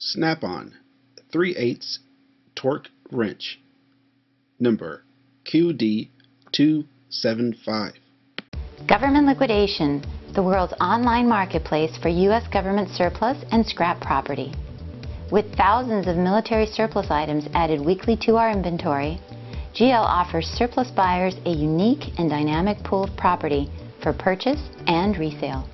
Snap-on 3/8 torque wrench, number QD275. Government Liquidation, the world's online marketplace for U.S. government surplus and scrap property. With thousands of military surplus items added weekly to our inventory, GL offers surplus buyers a unique and dynamic pool of property for purchase and resale.